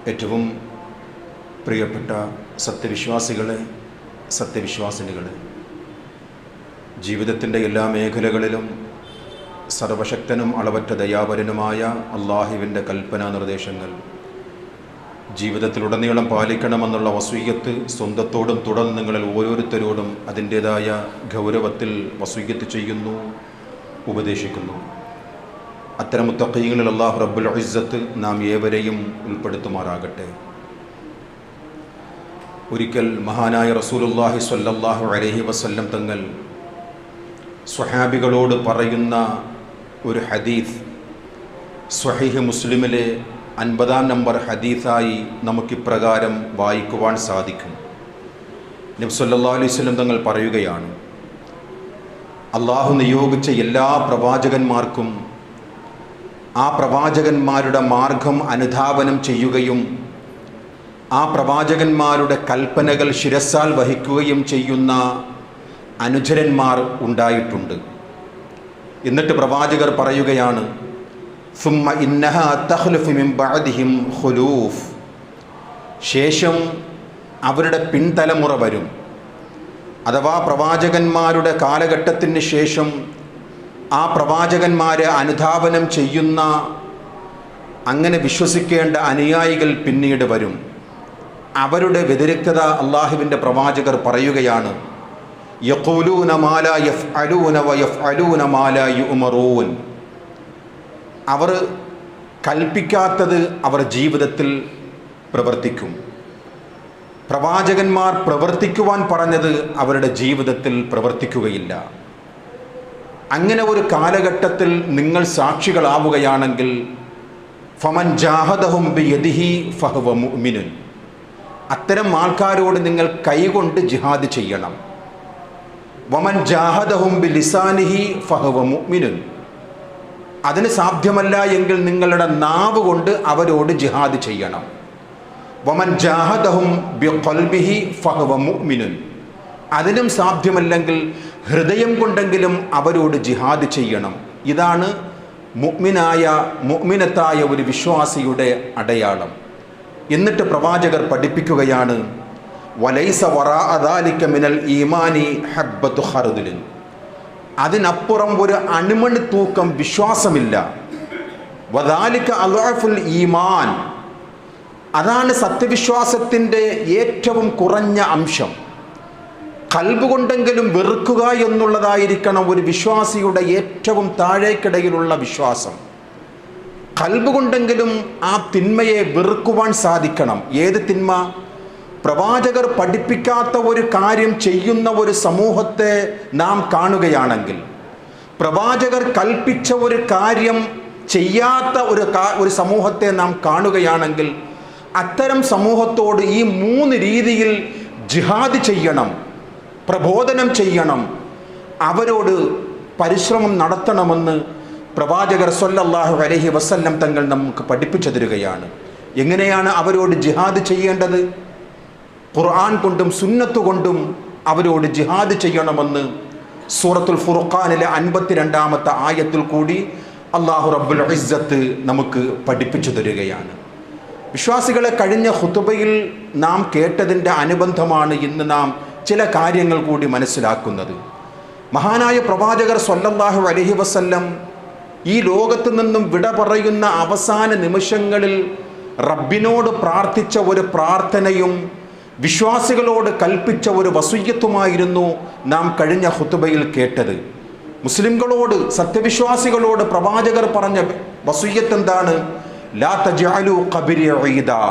ഏറ്റവും പ്രിയപ്പെട്ട സത്യവിശ്വാസികളെ, സത്യവിശ്വാസിനികളെ, ജീവിതത്തിൻ്റെ എല്ലാ മേഖലകളിലും സർവശക്തനും അളവറ്റ ദയാപരനുമായ അള്ളാഹുവിൻ്റെ കൽപ്പനാ നിർദ്ദേശങ്ങൾ ജീവിതത്തിലുടനീളം പാലിക്കണമെന്നുള്ള വസൂയത്ത് സ്വന്തത്തോടും തുടർന്ന് നിങ്ങളിൽ ഓരോരുത്തരോടും അതിൻ്റേതായ ഗൗരവത്തിൽ വസൂയത്ത് ചെയ്യുന്നു, ഉപദേശിക്കുന്നു. അത്തരം മുത്തഖീങ്ങളിൽ അല്ലാഹു റബ്ബുൽ ഇസ്സത്ത് നാം ഏവരെയും ഉൾപ്പെടുത്തുമാറാകട്ടെ. ഒരിക്കൽ മഹാനായ റസൂലുള്ളാഹി സ്വല്ലല്ലാഹു അലൈഹി വസല്ലം തങ്ങൾ സ്വഹാബികളോട് പറയുന്ന ഒരു ഹദീസ് സ്വഹീഹ് മുസ്ലിമിലെ 50-ാം നമ്പർ ഹദീസായി നമുക്കിപ്രകാരം വായിക്കുവാൻ സാധിക്കും. നബി സല്ലല്ലാഹു അലൈഹി വസല്ലം തങ്ങൾ പറയുകയാണ്, അള്ളാഹു നിയോഗിച്ച എല്ലാ പ്രവാചകന്മാർക്കും ആ പ്രവാചകന്മാരുടെ മാർഗം അനുധാവനം ചെയ്യുകയും ആ പ്രവാചകന്മാരുടെ കൽപ്പനകൾ ശിരസാൽ വഹിക്കുകയും ചെയ്യുന്ന അനുചരന്മാർ ഉണ്ടായിട്ടുണ്ട്. എന്നിട്ട് പ്രവാചകർ പറയുകയാണ്, സുമ്മ ഇന്നഹ തഖ്ലുഫു മിൻ ബഅദിഹിം ഖുലൂഫ്, ശേഷം അവരുടെ പിൻതലമുറ വരും. അഥവാ പ്രവാചകന്മാരുടെ കാലഘട്ടത്തിന് ശേഷം ആ പ്രവാചകന്മാരെ അനുധാവനം ചെയ്യുന്ന, അങ്ങനെ വിശ്വസിക്കേണ്ട അനുയായികൾ പിന്നീട് വരും. അവരുടെ വ്യതിരിക്തത അള്ളാഹുവിൻ്റെ പ്രവാചകർ പറയുകയാണ്, യഖൂലൂന മാ ലാ യഫ്അലൂന വയഫ്അലൂന മാ ലാ യുഅ്മറൂൻ, അവർ കൽപ്പിക്കാത്തത് അവർ ജീവിതത്തിൽ പ്രവർത്തിക്കും. പ്രവാചകന്മാർ പ്രവർത്തിക്കുവാൻ പറഞ്ഞത് അവരുടെ ജീവിതത്തിൽ പ്രവർത്തിക്കുകയില്ല. അങ്ങനെ ഒരു കാലഘട്ടത്തിൽ നിങ്ങൾ സാക്ഷികളാവുകയാണെങ്കിൽ ഫമൻ ജാഹദഹും ബിയദിഹി ഫഹുവ മുഅ്മിനുൻ, അത്തരം ആൾക്കാരോട് നിങ്ങൾ കൈകൊണ്ട് ജിഹാദ് ചെയ്യണം. വമൻ ജാഹദഹും ബിലിസാനിഹി ഫഹുവ മുഅ്മിനുൻ, അതിന് സാധ്യമല്ല എങ്കിൽ നിങ്ങളുടെ നാവ് കൊണ്ട് അവരോട് ജിഹാദ് ചെയ്യണം. വമൻ ജാഹദഹും ബിഖൽബിഹി ഫഹുവ മുഅ്മിനുൻ, അതിനും സാധ്യമല്ലെങ്കിൽ ഹൃദയം കൊണ്ടെങ്കിലും അവരോട് ജിഹാദ് ചെയ്യണം. ഇതാണ് മുഅ്മിനത്തായ ഒരു വിശ്വാസിയുടെ അടയാളം. എന്നിട്ട് പ്രവാചകർ പഠിപ്പിക്കുകയാണ്, വലൈസ വറാഅ ദാലിക മിനൽ ഈമാനി ഹബ്ബത്തു ഖർദിൻ, അതിനപ്പുറം ഒരു അണുമണി തൂക്കം വിശ്വാസമില്ല. വദാലിക അദ്അഫുൽ ഈമാൻ, അതാണ് സത്യവിശ്വാസത്തിൻ്റെ ഏറ്റവും കുറഞ്ഞ അംശം. ഖൽബ് കൊണ്ടെങ്കിലും വെറുക്കുക എന്നുള്ളതായിരിക്കണം ഒരു വിശ്വാസിയുടെ ഏറ്റവും താഴേക്കിടയിലുള്ള വിശ്വാസം. ഖൽബ് കൊണ്ടെങ്കിലും ആ തിന്മയെ വെറുക്കുവാൻ സാധിക്കണം. ഏത് തിന്മ? പ്രവാചകർ പഠിപ്പിക്കാത്ത ഒരു കാര്യം ചെയ്യുന്ന ഒരു സമൂഹത്തെ നാം കാണുകയാണെങ്കിൽ, പ്രവാചകർ കൽപ്പിച്ച ഒരു കാര്യം ചെയ്യാത്ത ഒരു സമൂഹത്തെ നാം കാണുകയാണെങ്കിൽ, അത്തരം സമൂഹത്തോട് ഈ 3 രീതിയിൽ ജിഹാദ് ചെയ്യണം, പ്രബോധനം ചെയ്യണം, അവരോട് പരിശ്രമം നടത്തണമെന്ന് പ്രവാചകർ സ്വല്ലല്ലാഹു അലൈഹി വസല്ലം തങ്ങൾ നമുക്ക് പഠിപ്പിച്ചു തരികയാണ്. എങ്ങനെയാണ് അവരോട് ജിഹാദ് ചെയ്യേണ്ടത്? ഖുർആൻ കൊണ്ടും സുന്നത്ത് കൊണ്ടും അവരോട് ജിഹാദ് ചെയ്യണമെന്ന് സൂറത്തുൽ ഫുർഖാനിലെ 52-ാമത്തെ ആയത്തിൽ കൂടി അല്ലാഹു റബ്ബുൽ ഇസ്സത്ത് നമുക്ക് പഠിപ്പിച്ചു തരികയാണ്. വിശ്വാസികളെ, കഴിഞ്ഞ ഖുതുബയിൽ നാം കേട്ടതിൻ്റെ അനുബന്ധമാണ് ഇന്ന് നാം ചില കാര്യങ്ങൾ കൂടി മനസ്സിലാക്കുന്നത്. മഹാനായ പ്രവാചകർ സ്വല്ലല്ലാഹു അലൈഹി വസല്ലം ഈ ലോകത്ത് നിന്നും വിട പറയുന്ന അവസാന നിമിഷങ്ങളിൽ റബ്ബിനോട് പ്രാർത്ഥിച്ച ഒരു പ്രാർത്ഥനയും വിശ്വാസികളോട് കൽപ്പിച്ച ഒരു വസൂയത്തുമായിരുന്നു നാം കഴിഞ്ഞ ഖുതുബയിൽ കേട്ടത്. മുസ്ലിംകളോട്, സത്യവിശ്വാസികളോട് പ്രവാചകർ പറഞ്ഞ വസൂയത്ത് എന്താണ്? ലാ തജ്അലു ഖബ്രി ഈദാ,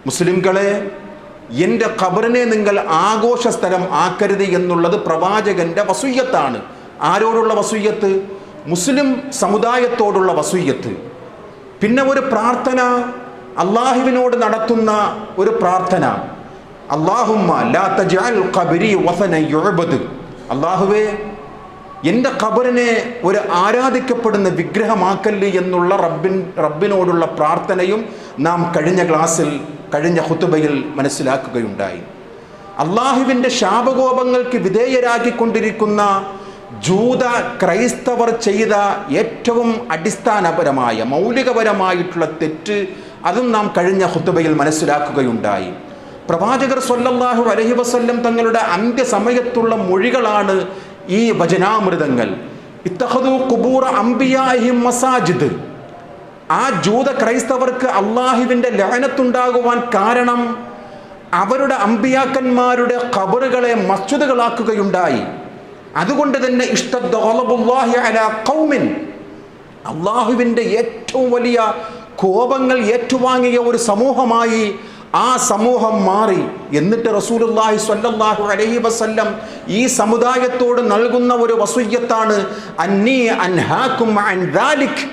മുസ്ലിംകളെ, എൻ്റെ ഖബറിനെ നിങ്ങൾ ആഘോഷ സ്ഥലം ആക്കരുത് എന്നുള്ളത് പ്രവാചകന്റെ വസൂയത്താണ്. ആരോടുള്ള വസൂയത്ത്? മുസ്ലിം സമുദായത്തോടുള്ള വസൂയത്ത്. പിന്നെ ഒരു പ്രാർത്ഥന, അള്ളാഹുവിനോട് നടത്തുന്ന ഒരു പ്രാർത്ഥന, അല്ലാഹുമ്മ ലാ തജ്അൽ ഖബ്രി വസനൻ യുഅബദ്, അല്ലാഹുവേ, എൻ്റെ ഖബറിനെ ഒരു ആരാധിക്കപ്പെടുന്ന വിഗ്രഹമാക്കല്ല് എന്നുള്ള റബ്ബിനോടുള്ള പ്രാർത്ഥനയും നാം കഴിഞ്ഞ ഖുതുബയിൽ മനസ്സിലാക്കുകയുണ്ടായി. അള്ളാഹുവിൻ്റെ ശാപകോപങ്ങൾക്ക് വിധേയരാക്കിക്കൊണ്ടിരിക്കുന്ന ജൂത ക്രൈസ്തവർ ചെയ്ത ഏറ്റവും അടിസ്ഥാനപരമായ മൗലികപരമായിട്ടുള്ള തെറ്റ് അതും നാം കഴിഞ്ഞ ഖുതുബയിൽ മനസ്സിലാക്കുകയുണ്ടായി. പ്രവാചകർ സ്വല്ലല്ലാഹു അലൈഹി വസല്ലം തങ്ങളുടെ അന്ത്യസമയത്തുള്ള മൊഴികളാണ് ഈ വചനാമൃതങ്ങൾ. ഇത്തഖദു ഖുബൂറ അംബിയാഇഹിം മസാജിദ്. ആ ജൂത ക്രൈസ്തവർക്ക് അള്ളാഹുവിൻ്റെ ലഅനത്തുണ്ടാകുവാൻ കാരണം അവരുടെ അമ്പിയാക്കന്മാരുടെ ഖബറുകളെ മസ്ജിദുകളാക്കുകയുണ്ടായി. അതുകൊണ്ട് തന്നെ അള്ളാഹുവിൻ്റെ ഏറ്റവും വലിയ കോപങ്ങൾ ഏറ്റുവാങ്ങിയ ഒരു സമൂഹമായി ആ സമൂഹം മാറി. എന്നിട്ട് റസൂലുള്ളാഹി സ്വല്ലല്ലാഹു അലൈഹി വസല്ലം ഈ സമുദായത്തോട് നൽകുന്ന ഒരു വസിയ്യത്താണ് അന്നീ അൻഹാകും അൻ ദാലിക്.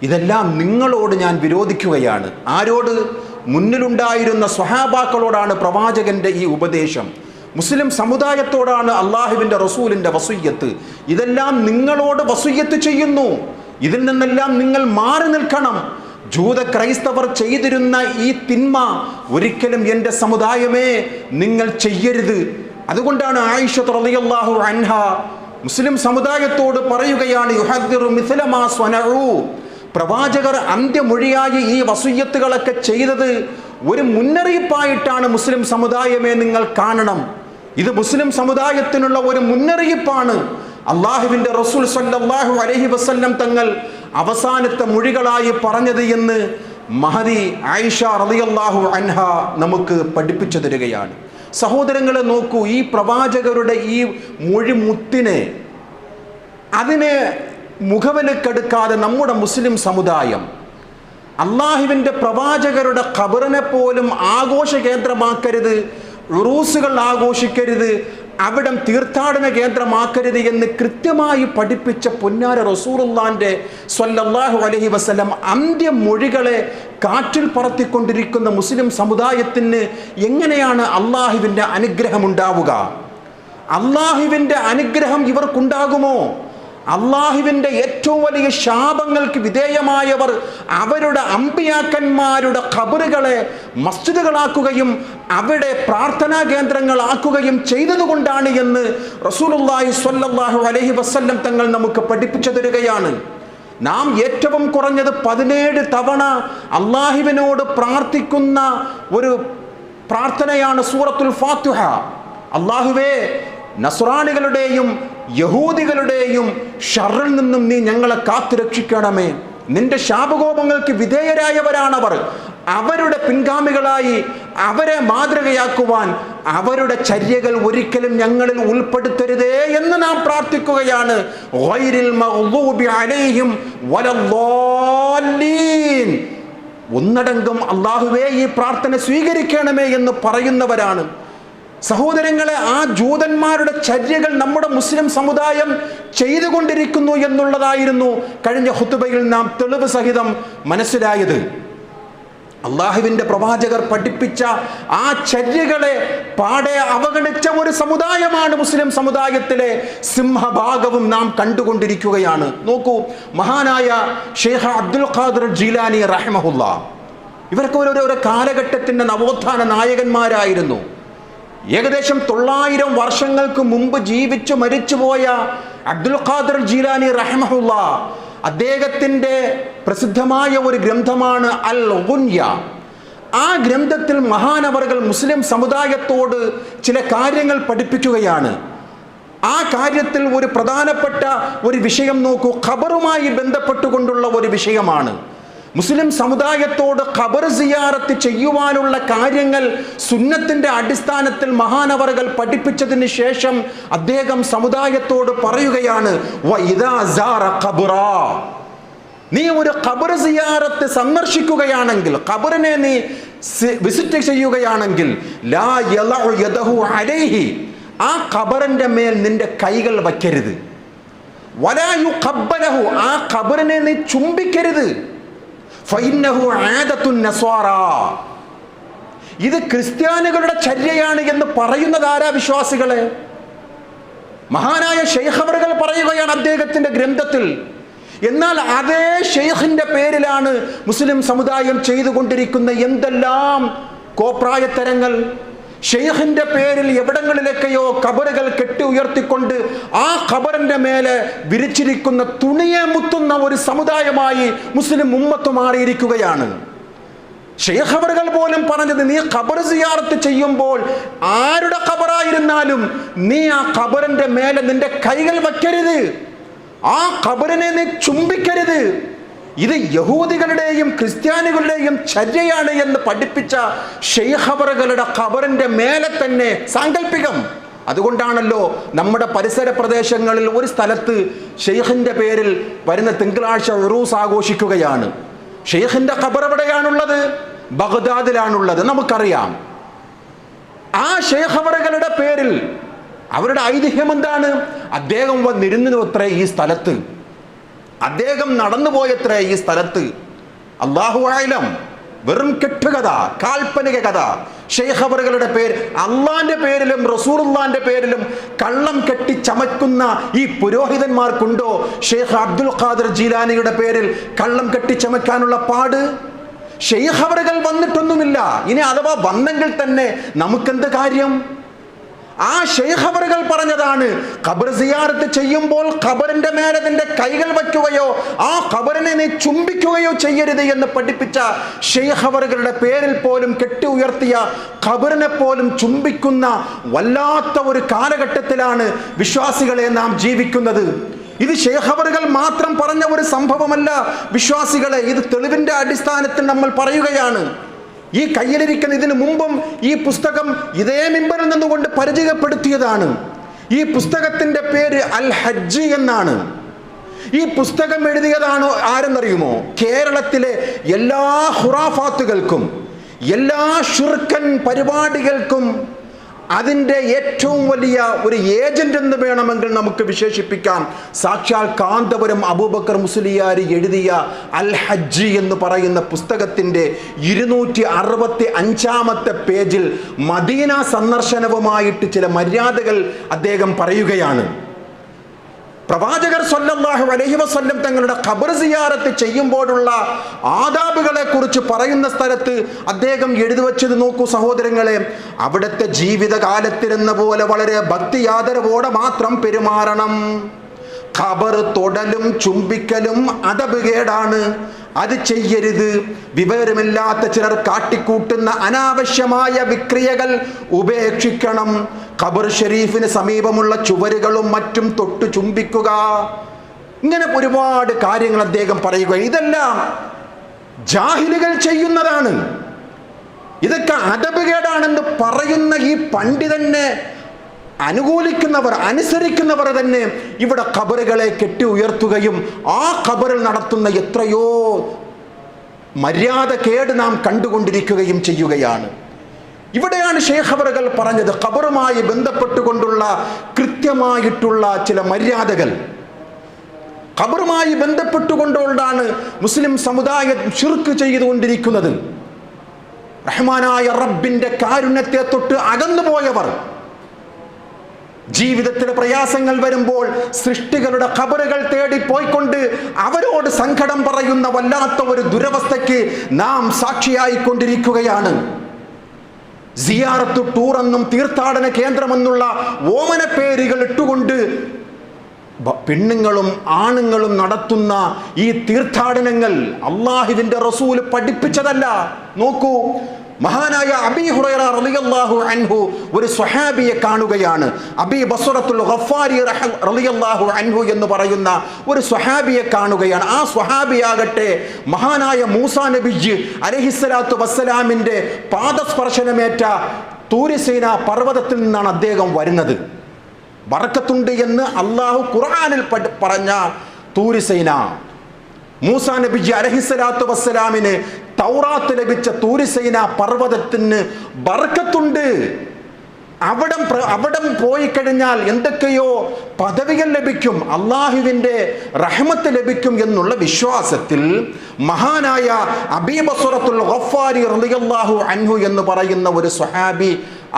ഇതെല്ലാം നിങ്ങളോട് ഞാൻ വിരോധിക്കുകയാണ്. ആരോട്? മുന്നിലുണ്ടായിരുന്ന സ്വഹാബാക്കളോടാണ് പ്രവാചകന്റെ ഈ ഉപദേശം. മുസ്ലിം സമുദായത്തോടാണ് അള്ളാഹുവിൻ്റെ റസൂലിൻ്റെ വസിയ്യത്ത്. ഇതെല്ലാം നിങ്ങളോട് വസിയ്യത്ത് ചെയ്യുന്നു. ഇതിൽ നിന്നെല്ലാം നിങ്ങൾ മാറി നിൽക്കണം. ജൂത ക്രൈസ്തവർ ചെയ്തിരുന്ന ഈ തിന്മ ഒരിക്കലും എൻ്റെ സമുദായമേ നിങ്ങൾ ചെയ്യരുത്. അതുകൊണ്ടാണ് ആയിഷ റളിയല്ലാഹു അൻഹ മുസ്ലിം സമുദായത്തോട് പറയുകയാണ്, യുഹദ്ദിറു മിസ്ല മാ സ്വനഉ. പ്രവാചകർ അന്ത്യമൊഴിയായി ഈ വസിയ്യത്തുകളൊക്കെ ചെയ്തത് ഒരു മുന്നറിയിപ്പായിട്ടാണ് മുസ്ലിം സമുദായമേ നിങ്ങൾ കാണണം. ഇത് മുസ്ലിം സമുദായത്തിനുള്ള ഒരു മുന്നറിയിപ്പാണ്. അള്ളാഹുവിൻ്റെ റസൂൽ സ്വല്ലല്ലാഹു അലൈഹി വസല്ലം തങ്ങൾ അവസാനത്തെ മൊഴികളായി പറഞ്ഞത് എന്ന് മഹദി ആയിഷ റളിയല്ലാഹു അൻഹ നമുക്ക് പഠിപ്പിച്ചു തരികയാണ്. സഹോദരങ്ങളെ നോക്കൂ, ഈ പ്രവാചകരുടെ ഈ മൊഴിമുത്തിനെ അതിനെ മുഖവിലക്കെടുക്കാതെ നമ്മുടെ മുസ്ലിം സമുദായം അള്ളാഹുവിൻ്റെ പ്രവാചകരുടെ ഖബറിനെ പോലും ആഘോഷ കേന്ദ്രമാക്കരുത്, ഉറൂസുകൾ ആഘോഷിക്കരുത്, അവിടം തീർത്ഥാടന കേന്ദ്രമാക്കരുത് എന്ന് കൃത്യമായി പഠിപ്പിച്ച പൊന്നാര റസൂലുള്ളാഹിന്റെ സ്വല്ലല്ലാഹു അലൈഹി വസല്ലം അന്ത്യമൊഴികളെ കാറ്റിൽ പറത്തിക്കൊണ്ടിരിക്കുന്ന മുസ്ലിം സമുദായത്തിന് എങ്ങനെയാണ് അള്ളാഹുവിൻ്റെ അനുഗ്രഹം ഉണ്ടാവുക? അള്ളാഹുവിൻ്റെ അനുഗ്രഹം ഇവർക്കുണ്ടാകുമോ? അള്ളാഹുവിൻ്റെ ഏറ്റവും വലിയ ശാപങ്ങൾക്ക് വിധേയമായവർ അവരുടെ അമ്പിയാക്കന്മാരുടെ ഖബറുകളെ മസ്ജിദുകളാക്കുകയും അവിടെ പ്രാർത്ഥനാ കേന്ദ്രങ്ങളാക്കുകയും ചെയ്തതുകൊണ്ടാണ് എന്ന് റസൂലുള്ളാഹി സ്വല്ലല്ലാഹു അലൈഹി വസല്ലം തങ്ങൾ നമുക്ക് പഠിപ്പിച്ചു തരികയാണ്. നാം ഏറ്റവും കുറഞ്ഞത് 17 തവണ അള്ളാഹുവിനോട് പ്രാർത്ഥിക്കുന്ന ഒരു പ്രാർത്ഥനയാണ് സൂറത്തുൽ ഫാത്തിഹ. അള്ളാഹുവേ, നസ്രാനികളുടെയും യഹൂദികളുടെയും ഷർറിൽ നിന്നും നീ ഞങ്ങളെ കാത്തുരക്ഷിക്കണമേ. നിന്റെ ശാപകോപങ്ങൾക്ക് വിധേയരായവരാണവർ. അവരുടെ പിൻഗാമികളായി അവരെ മാതൃകയാക്കുവാൻ അവരുടെ ചര്യകൾ ഒരിക്കലും ഞങ്ങളിൽ ഉൾപ്പെടുത്തരുതേ എന്ന് നാം പ്രാർത്ഥിക്കുകയാണ്. ഗൈറിൽ മഗ്ദൂബി അലൈഹിം വലദ്ദാല്ലീൻ. ഒന്നടങ്കം അല്ലാഹുവേ ഈ പ്രാർത്ഥന സ്വീകരിക്കണമേ എന്ന് പറയുന്നവരാണ്. സഹോദരങ്ങളെ, ആ ജൂതന്മാരുടെ ചര്യകൾ നമ്മുടെ മുസ്ലിം സമുദായം ചെയ്തുകൊണ്ടിരിക്കുന്നു എന്നുള്ളതായിരുന്നു കഴിഞ്ഞ ഖുതുബയിൽ നാം തെളിവ് സഹിതം മനസ്സിലായത്. അള്ളാഹുവിൻ്റെ പ്രവാചകർ പഠിപ്പിച്ച ആ ചര്യകളെ പാടെ അവഗണിച്ച ഒരു സമുദായമാണ് മുസ്ലിം സമുദായത്തിലെ സിംഹഭാഗവും നാം കണ്ടുകൊണ്ടിരിക്കുകയാണ്. നോക്കൂ, മഹാനായ ഷെയ്ഖ് അബ്ദുൽ ഖാദിർ ജീലാനി റഹിമഹുല്ലാ, ഇവർക്ക് ഓരോ കാലഘട്ടത്തിൻ്റെ നവോത്ഥാന നായകന്മാരായിരുന്നു. ഏകദേശം 900 വർഷങ്ങൾക്ക് മുമ്പ് ജീവിച്ചു മരിച്ചുപോയ അബ്ദുൽ ഖാദിർ ജീലാനി റഹിമഹുല്ലാ, അദ്ദേഹത്തിൻ്റെ പ്രസിദ്ധമായ ഒരു ഗ്രന്ഥമാണ് അൽ ഗുൻയ. ആ ഗ്രന്ഥത്തിൽ മഹാനവറുകൾ മുസ്ലിം സമുദായത്തോട് ചില കാര്യങ്ങൾ പഠിപ്പിക്കുകയാണ്. ആ കാര്യത്തിൽ ഒരു പ്രധാനപ്പെട്ട ഒരു വിഷയം നോക്കൂ, ഖബറുമായി ബന്ധപ്പെട്ടുകൊണ്ടുള്ള ഒരു വിഷയമാണ്. മുസ്ലിം സമുദായത്തോട് ഖബർ സിയാറത്ത് ചെയ്യുവാനുള്ള കാര്യങ്ങൾ സുന്നത്തിൻ്റെ അടിസ്ഥാനത്തിൽ മഹാനവറുകൾ പഠിപ്പിച്ചതിന് ശേഷം അദ്ദേഹം സമുദായത്തോട് പറയുകയാണ്, വഇദാ സാറ ഖബറാ, നീ ഒരു ഖബർ സിയാറത്ത് സന്ദർശിക്കുകയാണെങ്കിൽ, ഖബറിനെ നീ വിസിറ്റ് ചെയ്യുകയാണെങ്കിൽ, ലാ യലഉ യദഹു അലൈഹി, ആ ഖബറിൻ്റെ മേൽ നിന്റെ കൈകൾ വയ്ക്കരുത്. വലാ യുഖബ്ബലഹു, ആ ഖബറിനെ നീ ചുംബിക്കരുത്. ഫഇന്നഹു ആദത്തുൻ നസ്വാറാ, ഇത് ക്രിസ്ത്യാനികളുടെ ചര്യയാണ് എന്ന് പറയുന്നത് ആരാ? വിശ്വാസികളെ. മഹാനായ ശൈഖ് അവറുകൾ പറയുകയാണ് അദ്ദേഹത്തിൻ്റെ ഗ്രന്ഥത്തിൽ. എന്നാൽ അതേ ഷെയ്ഖിൻ്റെ പേരിലാണ് മുസ്ലിം സമുദായം ചെയ്തുകൊണ്ടിരിക്കുന്ന എന്തെല്ലാം കോപ്രായത്തരങ്ങൾ. ഷെയ്ഖിൻ്റെ പേരിൽ എവിടങ്ങളിലൊക്കെയോ ഖബറുകൾ കെട്ടി ഉയർത്തിക്കൊണ്ട് ആ ഖബറിൻ്റെ മേലെ വിരിച്ചിരിക്കുന്ന തുണിയെ മുത്തുന്ന ഒരു സമുദായമായി മുസ്ലിം ഉമ്മത്ത് മാറിയിരിക്കുകയാണ്. ശൈഖ് അവറുകൾ പോലും പറഞ്ഞത്, നീ ഖബർ സിയാറത്ത് ചെയ്യുമ്പോൾ ആരുടെ ഖബറായിരുന്നാലും നീ ആ ഖബറിന്റെ മേലെ നിന്റെ കൈകൾ വയ്ക്കരുത്, ആ ഖബറിനെ നീ ചുംബിക്കരുത്. ഇത് യഹൂദികളുടെയും ക്രിസ്ത്യാനികളുടെയും ചര്യയാണ് എന്ന് പഠിപ്പിച്ച ശൈഖ് അവറുകളുടെ ഖബറിന്റെ മേലെ തന്നെ സാങ്കല്പികം. അതുകൊണ്ടാണല്ലോ നമ്മുടെ പരിസര പ്രദേശങ്ങളിൽ ഒരു സ്ഥലത്ത് ഷെയ്ഖിന്റെ പേരിൽ വരുന്ന തിങ്കളാഴ്ച ഉറൂസ് ആഘോഷിക്കുകയാണ്. ഷെയ്ഖിന്റെ ഖബർ എവിടെയാണുള്ളത്? ബഗ്ദാദിലാണുള്ളത്, നമുക്കറിയാം. ആ ശൈഖ് അവറുകളുടെ പേരിൽ അവരുടെ ഐതിഹ്യം എന്താണ്? അദ്ദേഹം വന്നിരുന്നു അത്രേ ഈ സ്ഥലത്ത്, അദ്ദേഹം നടന്നുപോയത്രേ ഈ സ്ഥലത്ത്. അല്ലാഹു അഅലം, വെറും കെട്ടുകഥ, കാൽപ്പനിക കഥ. ശൈഖ് അവറുകളുടെ പേര് അള്ളാന്റെ പേരിലും റസൂലുള്ളാന്റെ പേരിലും കള്ളം കെട്ടി ചമക്കുന്ന ഈ പുരോഹിതന്മാർക്കുണ്ടോ ശൈഖ് അബ്ദുൽ ഖാദിർ ജീലാനിയുടെ പേരിൽ കള്ളം കെട്ടി ചമയ്ക്കാനുള്ള പാട്? ശൈഖ് അവറുകൾ വന്നിട്ടൊന്നുമില്ല. ഇനി അഥവാ വന്നെങ്കിൽ തന്നെ നമുക്കെന്ത് കാര്യം? ആ ശൈഖ് അവറുകൾ പറഞ്ഞതാണ്, ഖബർ സിയാറത്ത് ചെയ്യുമ്പോൾ ഖബറിന്റെ മേലെ നിന്റെ കൈകൾ വയ്ക്കുകയോ ആ ഖബറിനെ നീ ചുംബിക്കുകയോ ചെയ്യരുത് എന്ന് പഠിപ്പിച്ച ശൈഖ് അവറുകളുടെ പേരിൽ പോലും കെട്ടി ഉയർത്തിയ ഖബറിനെ പോലും ചുംബിക്കുന്ന വല്ലാത്ത ഒരു കാലഘട്ടത്തിലാണ് വിശ്വാസികളെ നാം ജീവിക്കുന്നത്. ഇത് ശൈഖ് അവറുകൾ മാത്രം പറഞ്ഞ ഒരു സംഭവമല്ല വിശ്വാസികളെ, ഇത് തെളിവിന്റെ അടിസ്ഥാനത്തിൽ നമ്മൾ പറയുകയാണ്. ഈ കയ്യിലിരിക്കുന്ന, ഇതിനു മുമ്പും ഈ പുസ്തകം ഇതേ മിമ്പറിൽ നിന്നുകൊണ്ട് പരിചയപ്പെടുത്തിയതാണ്. ഈ പുസ്തകത്തിന്റെ പേര് അൽ ഹജ്ജ് എന്നാണ്. ഈ പുസ്തകം എഴുതിയതാണോ ആരെന്നറിയുമോ? കേരളത്തിലെ എല്ലാ ഖുറാഫാത്തുകൾക്കും എല്ലാ ശിർക്കൻ പരിപാടികൾക്കും അതിൻ്റെ ഏറ്റവും വലിയ ഒരു ഏജന്റ് എന്ന് വേണമെങ്കിൽ നമുക്ക് വിശേഷിപ്പിക്കാം. സാക്ഷാൽ കാന്തപുരം അബൂബക്കർ മുസ്ലിയാർ എഴുതിയ അൽ ഹജ്ജ് എന്ന് പറയുന്ന പുസ്തകത്തിൻ്റെ 265 പേജിൽ മദീന സന്ദർശനവുമായിട്ട് ചില മര്യാദകൾ അദ്ദേഹം പറയുകയാണ്. പ്രവാചകർ സ്വല്ലല്ലാഹു അലൈഹി വസല്ലം തങ്ങളുടെ ഖബർ സിയാറത്ത് ചെയ്യുമ്പോഴുള്ള ആദാബുകളെ കുറിച്ച് പറയുന്ന സ്ഥലത്ത് അദ്ദേഹം എഴുതി വച്ചത് നോക്കൂ സഹോദരങ്ങളെ. അവിടുത്തെ ജീവിതകാലത്തിരുന്ന പോലെ വളരെ ഭക്തിയാദരവോടെ മാത്രം പെരുമാറണം. ഖബർ തൊടലും ചുംബിക്കലും അദബുകേടാണ്, അത് ചെയ്യരുത്. വിവരമില്ലാത്ത ചിലർ കാട്ടിക്കൂട്ടുന്ന അനാവശ്യമായ വിക്രിയകൾ ഉപേക്ഷിക്കണം. ഖബർ ഷരീഫിന് സമീപമുള്ള ചുവരുകളും മറ്റും തൊട്ട് ചുംബിക്കുക. ഇങ്ങനെ ഒരുപാട് കാര്യങ്ങൾ അദ്ദേഹം പറയുക. ഇതെല്ലാം ജാഹിലുകൾ ചെയ്യുന്നതാണ്, ഇതൊക്കെ അദബുകേടാണെന്ന് പറയുന്ന ഈ പണ്ഡിതനെ അനുകൂലിക്കുന്നവർ, അനുസരിക്കുന്നവർ തന്നെ ഇവിടെ ഖബറുകളെ കെട്ടി ഉയർത്തുകയും ആ ഖബറിൽ നടത്തുന്ന എത്രയോ മര്യാദ കേട് നാം കണ്ടുകൊണ്ടിരിക്കുകയും ചെയ്യുകയാണ്. ഇവിടെയാണ് ശൈഖ് അവറുകൾ പറഞ്ഞത് ഖബറുമായി ബന്ധപ്പെട്ടുകൊണ്ടുള്ള കൃത്യമായിട്ടുള്ള ചില മര്യാദകൾ. ഖബറുമായി ബന്ധപ്പെട്ടുകൊണ്ടുകൊണ്ടാണ് മുസ്ലിം സമുദായം ശിർക്ക് ചെയ്തുകൊണ്ടിരിക്കുന്നത്. റഹ്മാനായ റബ്ബിന്റെ കാരുണ്യത്തെ തൊട്ട് അകന്നുപോയവർ, ജീവിതത്തിലെ പ്രയാസങ്ങൾ വരുമ്പോൾ സൃഷ്ടികളുടെ ഖബറുകൾ തേടി പോയിക്കൊണ്ട് അവരോട് സങ്കടം പറയുന്ന വല്ലാത്ത ഒരു ദുരവസ്ഥയ്ക്ക് നാം സാക്ഷിയായിക്കൊണ്ടിരിക്കുകയാണ്. സിയാറത്ത് ടൂർ എന്നും തീർത്ഥാടന കേന്ദ്രമെന്നുള്ള ഓമന പേരുകൾ ഇട്ടുകൊണ്ട് പെണ്ണുങ്ങളും ആണുങ്ങളും നടത്തുന്ന ഈ തീർത്ഥാടനങ്ങൾ അല്ലാഹുവിന്റെ റസൂല് പഠിപ്പിച്ചതല്ല. നോക്കൂ, മഹാനായ അബീ ഹുറൈറ റളിയല്ലാഹു അൻഹു ഒരു സ്വഹാബിയെ കാണുകയാണ്. അബീ ബസ്റത്തുൽ ഗഫാരി റളിയല്ലാഹു അൻഹു എന്ന് പറയുന്ന ഒരു സ്വഹാബിയെ കാണുകയാണ്. ആ സ്വഹാബിയാകട്ടെ മഹാനായ മൂസാ നബി അലൈഹിസ്സലാത്തു വസ്സലാമിൻ്റെ പാദസ്പർശനമേറ്റ തൂരിസീന പർവ്വതത്തിൽ നിന്നാണ് അദ്ദേഹം വരുന്നത്. ബറക്കത്തുണ്ട് എന്ന് അള്ളാഹു ഖുർആനിൽ പറഞ്ഞ തൂരിസീന, മൂസാ നബി അലൈഹിസ്സലാത്തു വസ്സലാമിന് തൗറാത്ത് ലഭിച്ച തൂരിസൈന പർവ്വതത്തിന് ബർക്കത്തുണ്ട്. അവിടം പോയി കഴിഞ്ഞാൽ എന്തൊക്കെയോ പദവികൾ ലഭിക്കും, അള്ളാഹുവിൻ്റെ റഹ്മത്ത് ലഭിക്കും എന്നുള്ള വിശ്വാസത്തിൽ മഹാനായ അബീ ബസ്റത്തുൽ ഗഫാരി റളിയല്ലാഹു അൻഹു എന്ന് പറയുന്ന ഒരു സ്വഹാബി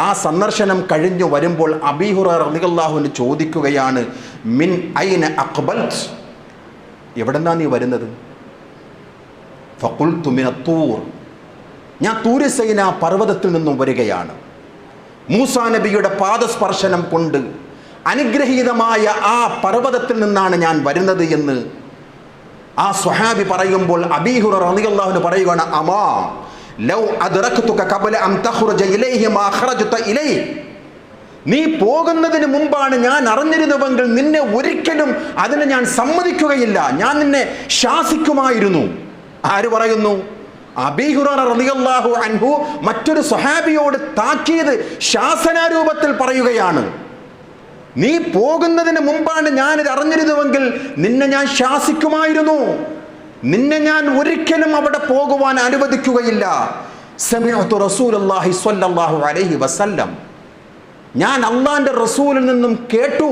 ആ സന്ദർശനം കഴിഞ്ഞു വരുമ്പോൾ അബീ ഹുറൈറ റളിയല്ലാഹുവിന് ചോദിക്കുകയാണ്, മിൻ ഐന അഖ്ബൽത്, എവിടെന്നാ നീ വരുന്നത്? ഫഖുൽതു മിന തൂർ, ഞാൻ തൂരിസൈന പർവ്വതത്തിൽ നിന്നും വരികയാണ്. മൂസാ നബിയുടെ പാദസ്പർശനം കൊണ്ട് അനുഗ്രഹീതമായ ആ പർവ്വതത്തിൽ നിന്നാണ് ഞാൻ വരുന്നത് എന്ന് ആ സ്വഹാബി പറയുമ്പോൾ അബീ ഹുറൈറ റളിയല്ലാഹു അൻഹു പറയുകയാണ്, അമാ ലൗ അദ്റക്തുക ഖബല അൻ തഖ്റുജ ഇലൈഹി മാ ഖറജ്ത ഇലൈഹി, നീ പോകുന്നതിന് മുമ്പാണ് ഞാൻ അറിഞ്ഞിരുന്നുവെങ്കിൽ നിന്നെ ഒരിക്കലും അതിന് ഞാൻ സമ്മതിക്കുകയില്ല, ഞാൻ നിന്നെ ശാസിക്കുമായിരുന്നു. ആര് പറയുന്നു? അബീ ഹുറൈറ റളിയല്ലാഹു അൻഹു മറ്റൊരു സ്വഹാബിയോട് താക്കീത് ശാസനാരൂപത്തിൽ പറയുകയാണ്. നീ പോകുന്നതിന് മുമ്പാണ് ഞാനിത് അറിഞ്ഞിരുന്നുവെങ്കിൽ നിന്നെ ഞാൻ ശാസിക്കുമായിരുന്നു, നിന്നെ ഞാൻ ഒരിക്കലും അവിടെ പോകുവാൻ അനുവദിക്കുകയില്ല. സമിഅതു റസൂലുള്ളാഹി സ്വല്ലല്ലാഹു അലൈഹി വസല്ലം, ഞാൻ അല്ലാഹുവിന്റെ റസൂലിൽ നിന്നും കേട്ടു.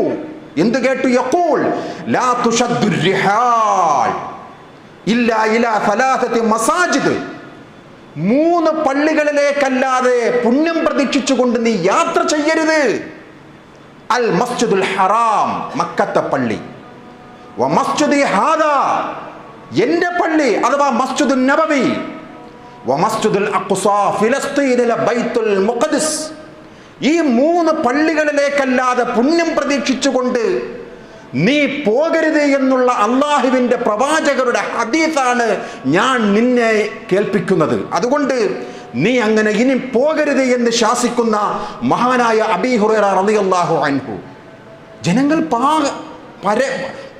എന്ത് കേട്ടു? യഖൂൽ ലാ തുഷദ്ദുർ റിഹാൽ ഇല്ലാ ഇലാ സലാസത്തി മസാജിദ്, 3 പള്ളികളിലേക്കല്ലാതെ പുണ്യം പ്രതീക്ഷിച്ചുകൊണ്ട് നീ യാത്ര ചെയ്യരുത്. അൽ മസ്ജിദുൽ ഹറാം, മക്കത്തെ പള്ളി, വ മസ്ജിദി ഹാദാ, എന്റെ പള്ളി അഥവാ മസ്ജിദുൻ നബവി, വ മസ്ജിദുൽ അഖ്സാ ഫിലസ്തീനിലെ ബൈത്തുൽ മുഖദ്ദസ്, ഈ 3 പള്ളികളിലേക്കല്ലാതെ പുണ്യം പ്രതീക്ഷിച്ചുകൊണ്ട് നീ പോകരുത് എന്നുള്ള അള്ളാഹുവിന്റെ പ്രവാചകരുടെ ഹദീസാണ് ഞാൻ നിന്നെ കേൾപ്പിക്കുന്നത്. അതുകൊണ്ട് നീ അങ്ങനെ ഇനി പോകരുത് എന്ന് ശാസിക്കുന്ന മഹാനായ അബീ ഹുറൈറ റളിയല്ലാഹു അൻഹു. ജനങ്ങൾ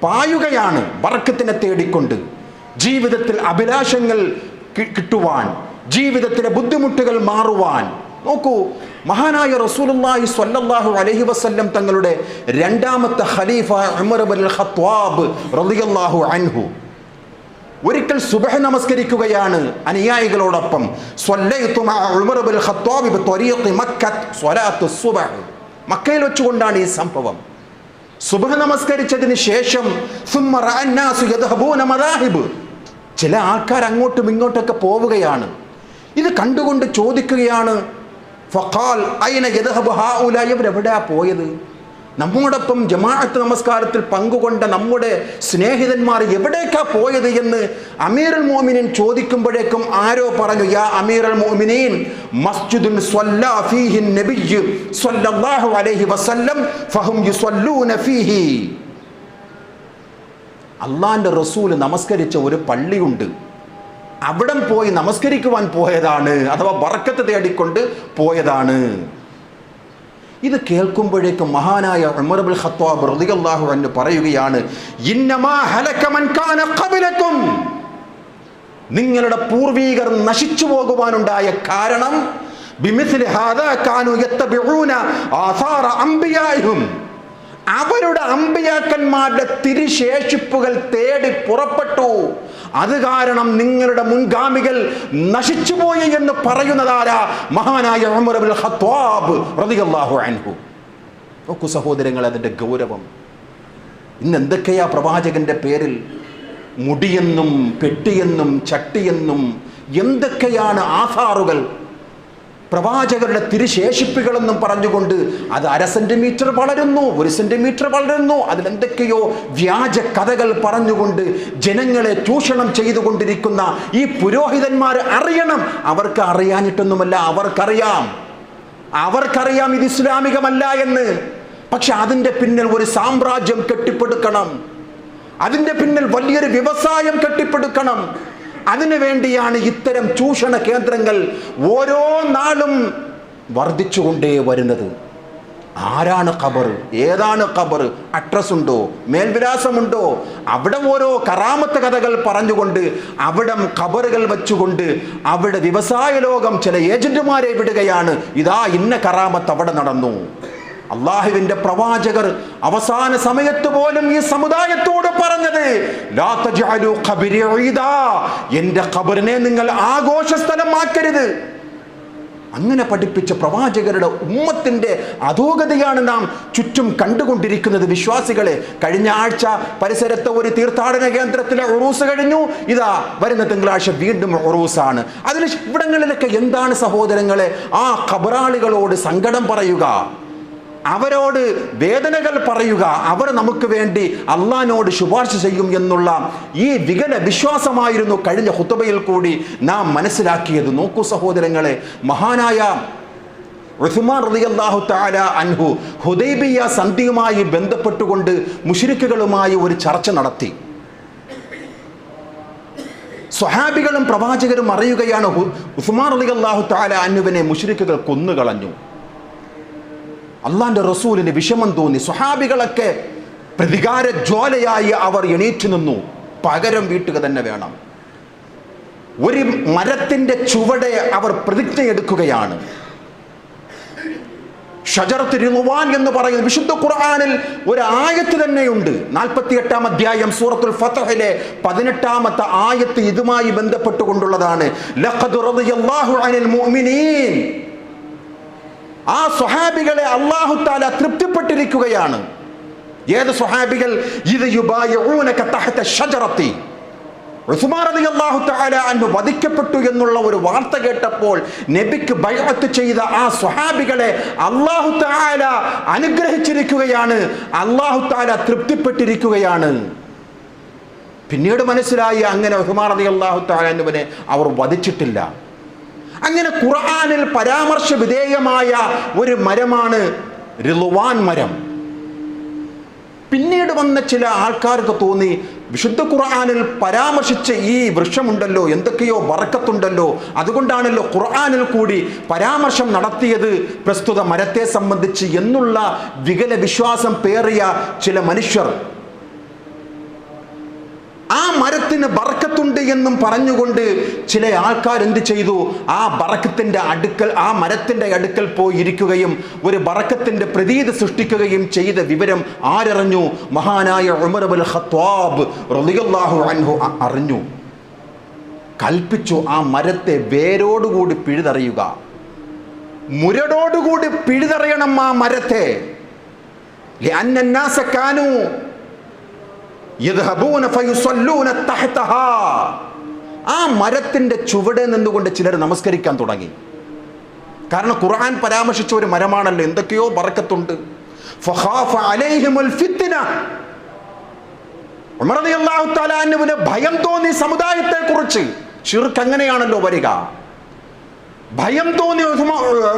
പായുകയാണ് ബർക്കത്തിനെ തേടിക്കൊണ്ട്, ജീവിതത്തിൽ അഭിലാഷങ്ങൾ കിട്ടുവാൻ, ജീവിതത്തിലെ ബുദ്ധിമുട്ടുകൾ മാറുവാൻ. നോക്കൂ, മഹാനായ റസൂലുള്ളാഹി സ്വല്ലല്ലാഹു അലൈഹി വസല്ലം തങ്ങളുടെ 2ാമത്തെ ഖലീഫ ഉമർ ഇബ്നുൽ ഖത്താബ് റളിയല്ലാഹു അൻഹു ഒരിക്കൽ സുബ്ഹ് നമസ്കരിക്കുകയാണ് അനുയായികളോടൊപ്പം. സ്വല്ലൈതു മഅ ഉമർ ഇബ്നുൽ ഖത്താബ് ബിത്വരീഖി മക്കത്ത് സ്വലാത്തു സുബ്ഹ്, മക്കയിൽ വെച്ചുകൊണ്ടാണ് ഈ സംഭവം. സുബ്ഹ് നമസ്കരിച്ചതിന് ശേഷം സുമ്മ റഅ അന്നാസു യദ്ഹബൂന മദാഹിബ്, ചില ആൾക്കാർ അങ്ങോട്ടും ഇങ്ങോട്ടൊക്കെ പോവുകയാണ്. ഇത് കണ്ടുകൊണ്ട് ചോദിക്കുകയാണ്, ഫഖാൽ അയ്ന യദ്ഹബു ഹൗലാ, ഇവരെവിടെയാ പോയത്? നമ്മോടൊപ്പം ജമാഅത്ത് നമസ്കാരത്തിൽ പങ്കുകൊണ്ട നമ്മുടെ സ്നേഹിതന്മാർ എവിടേക്കാ പോയത് എന്ന് അമീറുൽ മുഅ്മിനീൻ ചോദിക്കുമ്പോഴേക്കും ആരോ പറഞ്ഞു, യാ അമീറുൽ മുഅ്മിനീൻ മസ്ജിദുൻ സ്വല്ലാ ഫീഹി നബിയ്യ് സ്വല്ലല്ലാഹു അലൈഹി വസല്ലം ഫഹും യുസല്ലൂന ഫീഹി, അല്ലാഹുവിന്റെ റസൂൽ നമസ്കരിച്ച ഒരു പള്ളിയുണ്ട്, അവിടം പോയി നമസ്കരിക്കുവാൻ പോയതാണ്, അഥവാ ബർക്കത്ത് തേടിക്കൊണ്ട് പോയതാണ്. ഇത് കേൾക്കുമ്പോഴേക്കും മഹാനായ ഉമർ ഇബ്നുൽ ഖത്താബ് റളിയല്ലാഹു അൻഹു പറയുകയാണ്, ഇന്നമാ ഹലക മൻ കാന ഖബലകും, നിങ്ങളുടെ പൂർവീകർ നശിച്ചു പോകുവാനുണ്ടായ കാരണം ബിമിസ്ലി ഹാദാ കാനു യത്തബിഊന ആസാറ അംബിയാഇഹും, അവരുടെ അമ്പിയാക്കന്മാരുടെ തിരുശേഷിപ്പുകൾ തേടി പുറപ്പെട്ടു, അത് കാരണം നിങ്ങളുടെ മുൻഗാമികൾ നശിച്ചുപോയി എന്ന് പറയുന്നതാരാ? മഹാനായ ഉമർ ഇബ്നുൽ ഖത്താബ് റളിയല്ലാഹു അൻഹു. നോക്കൂ സഹോദരങ്ങൾ, അതിൻ്റെ ഗൗരവം. ഇന്ന് എന്തൊക്കെയാ പ്രവാചകന്റെ പേരിൽ മുടിയെന്നും പെട്ടിയെന്നും ചട്ടിയെന്നും എന്തൊക്കെയാണ് ആധാറുകൾ, പ്രവാചകരുടെ തിരുശേഷിപ്പുകളെന്നും പറഞ്ഞുകൊണ്ട് അത് 1/2 സെന്റിമീറ്റർ വളരുന്നു, 1 സെന്റിമീറ്റർ വളരുന്നു, അതിലെന്തൊക്കെയോ വ്യാജ കഥകൾ പറഞ്ഞുകൊണ്ട് ജനങ്ങളെ ചൂഷണം ചെയ്തുകൊണ്ടിരിക്കുന്ന ഈ പുരോഹിതന്മാർ അറിയണം. അവർക്ക് അറിയാനിട്ടൊന്നുമല്ല, അവർക്കറിയാം ഇത് ഇസ്ലാമികമല്ല എന്ന്. പക്ഷെ അതിൻ്റെ പിന്നിൽ ഒരു സാമ്രാജ്യം കെട്ടിപ്പടുക്കണം, അതിൻ്റെ പിന്നിൽ വലിയൊരു വ്യവസായം കെട്ടിപ്പടുക്കണം. അതിനു വേണ്ടിയാണ് ഇത്തരം ചൂഷണ കേന്ദ്രങ്ങൾ ഓരോ നാളും വർദ്ധിച്ചുകൊണ്ടേ വരുന്നത്. ആരാണ് ഖബർ, ഏതാണ് ഖബർ, അഡ്രസ് ഉണ്ടോ, മേൽവിലാസമുണ്ടോ, അവിടെ ഓരോ കറാമത്ത് കഥകൾ പറഞ്ഞുകൊണ്ട് അവിടം ഖബറുകൾ വെച്ചുകൊണ്ട് അവിടെ വ്യവസായ ലോകം ചില ഏജന്റുമാരെ വിടുകയാണ്. ഇതാ ഇന്ന കറാമത്ത് അവിടെ നടന്നു. അള്ളാഹുവിന്റെ പ്രവാചകർ അവസാന സമയത്ത് പോലും ഈ സമുദായത്തോട് പറഞ്ഞത്, ലാ തജ്അലു ഖബരി ഈദാ, എന്റെ ഖബറിനെ നിങ്ങൾ ആഘോഷ സ്ഥലമാക്കരുത്. അങ്ങനെ പഠിപ്പിച്ച പ്രവാചകരുടെ ഉമ്മത്തിന്റെ അധോഗതിയാണ് നാം ചുറ്റും കണ്ടുകൊണ്ടിരിക്കുന്നത്. വിശ്വാസികളെ, കഴിഞ്ഞ ആഴ്ച പരിസരത്തെ ഒരു തീർത്ഥാടന കേന്ദ്രത്തിലെ ഉറൂസ് കഴിഞ്ഞു, ഇതാ വരുന്ന തിങ്കളാഴ്ച വീണ്ടും ഉറൂസാണ്. അതിൽ ഇവിടങ്ങളിലൊക്കെ എന്താണ് സഹോദരങ്ങളെ? ആ ഖബറാളികളോട് സങ്കടം പറയുക, അവരോട് വേദനകൾ പറയുക, അവർ നമുക്ക് വേണ്ടി അള്ളാഹിനോട് ശുപാർശ ചെയ്യും എന്നുള്ള ഈ വികല വിശ്വാസമായിരുന്നു കഴിഞ്ഞ ഖുതുബയിൽ കൂടി നാം മനസ്സിലാക്കിയത്. നോക്കൂ സഹോദരങ്ങളെ, മഹാനായ ഉസ്മാൻ റളിയല്ലാഹു തആല അൻഹു ഹുദൈബിയ സന്ധിയുമായി ബന്ധപ്പെട്ടുകൊണ്ട് മുശ്രിക്കുകളുമായി ഒരു ചർച്ച നടത്തി. സ്വഹാബികളും പ്രവാചകരും അറിയുകയാണ് ഉസ്മാൻ റളിയല്ലാഹു തആല അൻഹുവിനെ മുശ്രിക്കുകൾ കൊന്നുകളഞ്ഞു. അള്ളാന്റെ റസൂലിന് വിഷമം തോന്നി. സ്വഹാബികളൊക്കെ പ്രതികാര ജ്വാലയായി അവർ എണീറ്റ് നിന്നു. പകരം വീട്ടുക തന്നെ വേണം. ഒരു മരത്തിന്റെ ചുവടെ അവർ പ്രതിജ്ഞയെടുക്കുകയാണ്. ഷജറത്ത് റിദ്വാൻ എന്ന് പറയുന്ന വിശുദ്ധ ഖുർആനിൽ ഒരു ആയത്ത് തന്നെയുണ്ട്. 48-ാം അധ്യായം സൂറത്തുൽ ഫത്ഹിലെ 18-ാമത്തെ ആയത്ത് ഇതുമായി ബന്ധപ്പെട്ടുകൊണ്ടുള്ളതാണ്. ലഖദ് റളിയല്ലാഹു അനിൽ മുഅ്മിനീൻ. ആ സ്വഹാബികളെ അല്ലാഹു തആല തൃപ്തിപ്പെട്ടിരിക്കുകയാണ്. ഏത് സ്വഹാബികൾ? ഇത് യുബായിഊനക തഹത ഷജറത്തി. ഉസ്മാൻ റളിയല്ലാഹു തആല അൻഹു വധിക്കപ്പെട്ടു എന്നുള്ള ഒരു വാർത്ത കേട്ടപ്പോൾ നബിക്ക് ബൈഅത്ത് ചെയ്ത ആ സ്വഹാബികളെ അല്ലാഹു തആല അനുഗ്രഹിച്ചിരിക്കുകയാണ്. അല്ലാഹു തആല തൃപ്തിപ്പെട്ടിരിക്കുകയാണ്. പിന്നീട് മനസ്സിലായി അങ്ങനെ ഉസ്മാൻ റളിയല്ലാഹു തആല അൻഹുവിനെ അവർ വധിച്ചിട്ടില്ല. അങ്ങനെ ഖുർആനിൽ പരാമർശ വിധേയമായ ഒരു മരമാണ് റിദ്വാൻ മരം. പിന്നീട് വന്ന ചില ആൾക്കാർക്ക് തോന്നി, വിശുദ്ധ ഖുർആനിൽ പരാമർശിച്ച ഈ വൃക്ഷമുണ്ടല്ലോ, എന്തൊക്കെയോ ബറക്കത്തുണ്ടല്ലോ, അതുകൊണ്ടാണല്ലോ ഖുർആനിൽ കൂടി പരാമർശം നടത്തിയത് പ്രസ്തുത മരത്തെ സംബന്ധിച്ച് എന്നുള്ള വികല വിശ്വാസം പേറിയ ചില മനുഷ്യർ ആ മരത്തിന് ബറക്കത്തുണ്ട് എന്നും പറഞ്ഞുകൊണ്ട് ചില ആൾക്കാർ എന്ത് ചെയ്തു? ആ ബറക്കത്തിന്റെ അടുക്കൽ, ആ മരത്തിന്റെ അടുക്കൽ പോയി ഇരിക്കുകയും ഒരു ബറക്കത്തിന്റെ പ്രതീതി സൃഷ്ടിക്കുകയും ചെയ്ത വിവരം ആരറിഞ്ഞു? മഹാനായ ഉമർ ഇബ്നുൽ ഖത്താബ് റളിയല്ലാഹു അൻഹു അറിഞ്ഞു. കൽപ്പിച്ചു, ആ മരത്തെ വേരോടുകൂടി പിഴുതറിയുക, മുരടോടുകൂടി പിഴുതറിയണം ആ മരത്തെ. ലഅന്ന الناس كانوا يذهبون فيصلون تحتها. ആ മരത്തിന്റെ ചുവടെ നിന്നുകൊണ്ട് ചിലർ നമസ്കരിക്കാൻ തുടങ്ങി. കാരണം ഖുർആൻ പരാമർശിച്ച ഒരു മരമാണല്ലോ, എന്തൊക്കെയോ ബറക്കത്തുണ്ട്. ഫഖാഫ അലൈഹിമുൽ ഫിത്ന. ഉമർ റളിയല്ലാഹു തആല അൻഹുവിന് ഭയം തോന്നി സമുദായത്തെ കുറിച്ച്. ശിർക്ക് അങ്ങനെയാണല്ലോ വരിക. ഭയം തോന്നി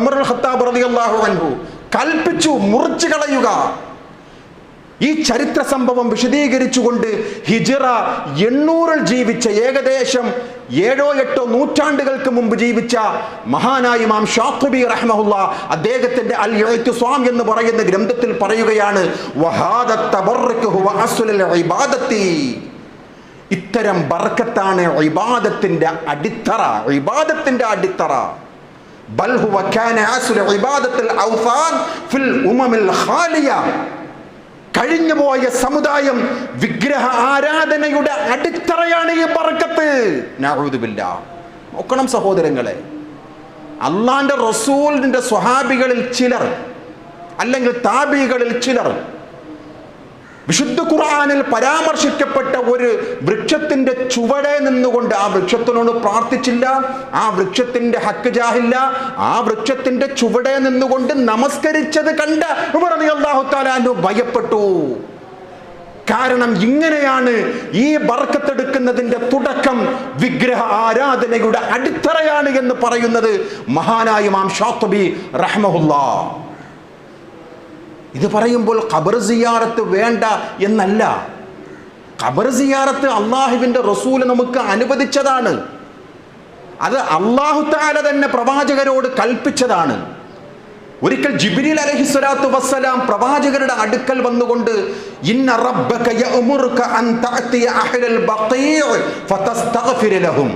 ഉമർ ഖത്താബ് റളിയല്ലാഹു അൻഹു കൽപ്പിച്ചു, മുറിച്ചു കളയുക. ഈ ചരിത്ര സംഭവം വിശദീകരിച്ചുകൊണ്ട് ഹിജ്റ 800-ൽ ജീവിച്ച, ഏകദേശം 7-8 നൂറ്റാണ്ടുകൾക്ക് മുമ്പ് ജീവിച്ച മഹാനായ ഇമാം ഷാത്തിബി റഹ്മഹുല്ലാഹ് അദ്ദേഹത്തിന്റെ അൽ ഇഅ്തിസാം എന്ന് പറയുന്ന ഗ്രന്ഥത്തിൽ പറയുകയാണ്, വഹാദ തബറക ഹുവ അസ്ലുൽ ഇബാദത്തി. ഇത്തരം ബർക്കത്താണ് ഇബാദത്തിന്റെ അടിത്തറ, ഇബാദത്തിന്റെ അടിത്തറ. ബൽ ഹുവ കാന അസ്ലു ഇബാദത്തുൽ ഔസാൻ ഫിൽ ഉമമിൽ ഖാലിയ. കഴിഞ്ഞുപോയ സമുദായം വിഗ്രഹ ആരാധനയുടെ അടിത്തറയാണ് ഈ ബർക്കത്ത്. നഊദു ബില്ലാഹ്. നോക്കണം സഹോദരങ്ങളെ, അള്ളാന്റെ റസൂലിന്റെ സ്വഹാബികളിൽ ചിലർ, അല്ലെങ്കിൽ താബികളിൽ ചിലർ വിശുദ്ധ ഖുർആനിൽ പരാമർശിക്കപ്പെട്ട ഒരു വൃക്ഷത്തിന്റെ ചുവടെ നിന്നുകൊണ്ട് ആ വൃക്ഷത്തിനോട് പ്രാർത്ഥിച്ചില്ല, ആ വൃക്ഷത്തിന്റെ ഹക്ക് ജാഹില്ല, ആ വൃക്ഷത്തിന്റെ ചുവടെ നിന്നുകൊണ്ട് നമസ്കരിച്ചത് കണ്ട് ഉമർ റളിയല്ലാഹു തആല അൻഹു ഭയപ്പെട്ടു. കാരണം ഇങ്ങനെയാണ് ഈ ബർക്കത്തെടുക്കുന്നതിന്റെ തുടക്കം, വിഗ്രഹ ആരാധനയുടെ അടിത്തറയാണ് എന്ന് പറയുന്നത് മഹാനായ ഇമാം ഷാത്തിബി റഹ്മഹുല്ലാഹ്. ഇത് പറയുമ്പോൾ ഖബർ സിയാറത്ത് വേണ്ട എന്നല്ല. ഖബർ സിയാറത്ത് അള്ളാഹുവിന്റെ റസൂൽ നമുക്ക് അനുവദിച്ചതാണ്. അത് അല്ലാഹു തആല തന്നെ പ്രവാചകരോട് കൽപ്പിച്ചതാണ്. ഒരിക്കൽ ജിബ്രീൽ അലൈഹിസ്സലാത്തു വസ്സലാം പ്രവാചകരുടെ അടുക്കൽ വന്നുകൊണ്ട് ഇന്ന റബ്ബക യഅ്മുറുക അൻ തഅതിയ അഹ്ലൽ ബഖീഅ ഫതസ്തഗ്ഫിർ ലഹും.